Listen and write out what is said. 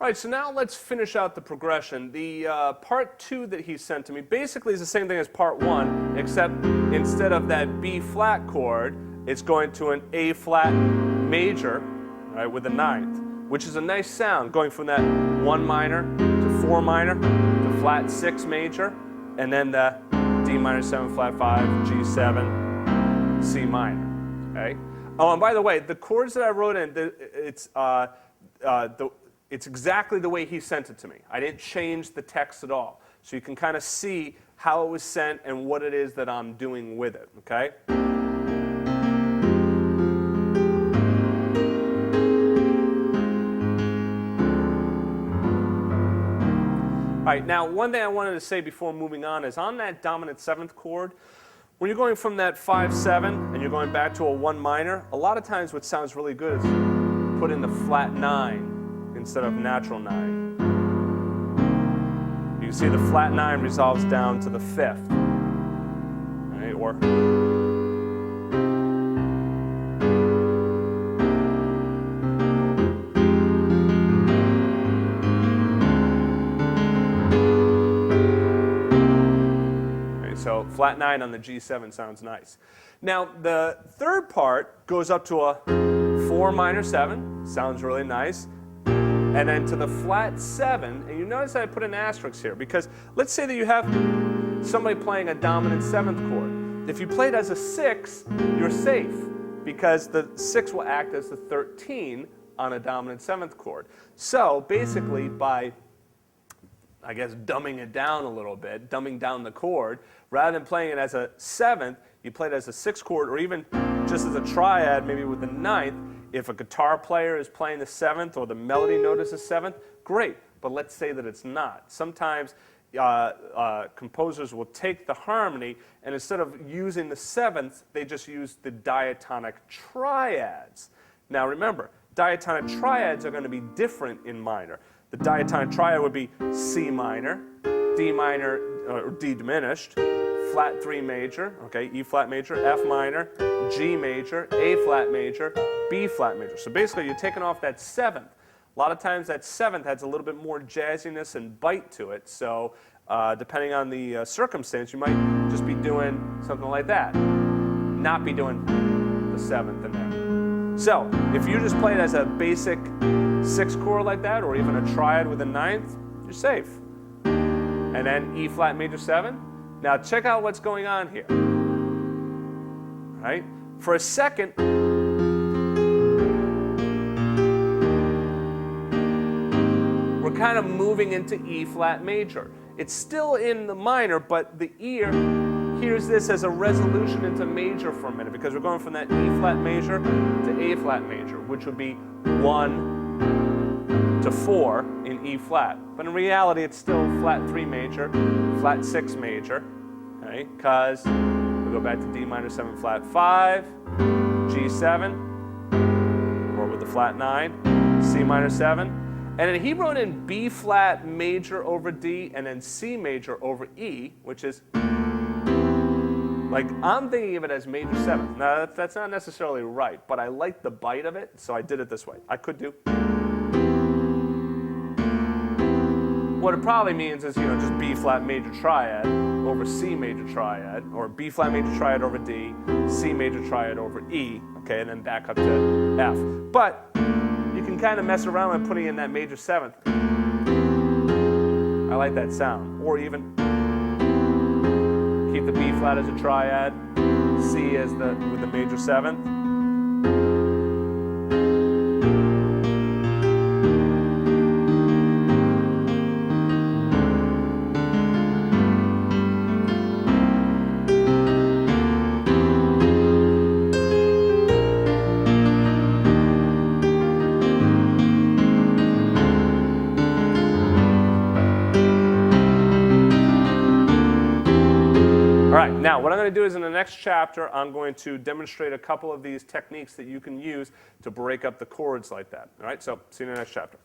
All right, so now let's finish out the progression. The part 2 that he sent to me basically is the same thing as part 1, except instead of that B flat chord, it's going to an A flat major, right, with a ninth, which is a nice sound, going from that 1 minor to 4 minor to flat 6 major, and then the D minor 7 flat 5, G7, C minor. Okay. Oh, and by the way, the chords that I wrote in, it's exactly the way he sent it to me. I didn't change the text at all. So you can kind of see how it was sent and what it is that I'm doing with it, okay? All right, now one thing I wanted to say before moving on is on that dominant 7th chord, when you're going from that 5-7 and you're going back to a 1 minor, a lot of times what sounds really good is put in the flat 9 instead of natural 9. You can see the flat 9 resolves down to the 5th, right? Or okay, so flat 9 on the G7 sounds nice. Now the third part goes up to a 4 minor 7, sounds really nice. And then to the flat 7, and you notice I put an asterisk here because let's say that you have somebody playing a dominant 7th chord. If you play it as a 6, you're safe because the 6 will act as the 13 on a dominant 7th chord. So basically by, I guess, dumbing it down a little bit, dumbing down the chord, rather than playing it as a 7th, you play it as a 6th chord or even just as a triad, maybe with the 9th. If a guitar player is playing the 7th or the melody note is the 7th, great, but let's say that it's not. Sometimes composers will take the harmony and instead of using the 7th, they just use the diatonic triads. Now remember, diatonic triads are going to be different in minor. The diatonic triad would be C minor, D minor, or D diminished, flat 3 major, okay, E flat major, F minor, G major, A flat major, B flat major. So basically you're taking off that 7th. A lot of times that 7th has a little bit more jazziness and bite to it. So depending on the circumstance, you might just be doing something like that. Not be doing the 7th in there. So if you just play it as a basic 6 chord like that, or even a triad with a 9th, you're safe. And then E flat major 7. Now check out what's going on here. All right? For a second, we're kind of moving into E flat major. It's still in the minor, but the ear hears this as a resolution into major for a minute because we're going from that E flat major to A flat major, which would be 1 to 4 in E flat. But in reality, it's still flat 3 major, flat 6 major, okay? Because we go back to D minor 7 flat 5, G7, or with the flat 9, C minor 7. And then he wrote in B flat major over D and then C major over E, which is, like, I'm thinking of it as major 7th. Now, that's not necessarily right, but I like the bite of it, so I did it this way. I could do. What it probably means is, just B flat major triad over C major triad, or B flat major triad over D, C major triad over E, okay, and then back up to F. But you can kind of mess around with putting in that major 7th. I like that sound. Or even keep the B flat as a triad, C as with the major 7th. Now, what I'm going to do is in the next chapter, I'm going to demonstrate a couple of these techniques that you can use to break up the chords like that. All right, so see you in the next chapter.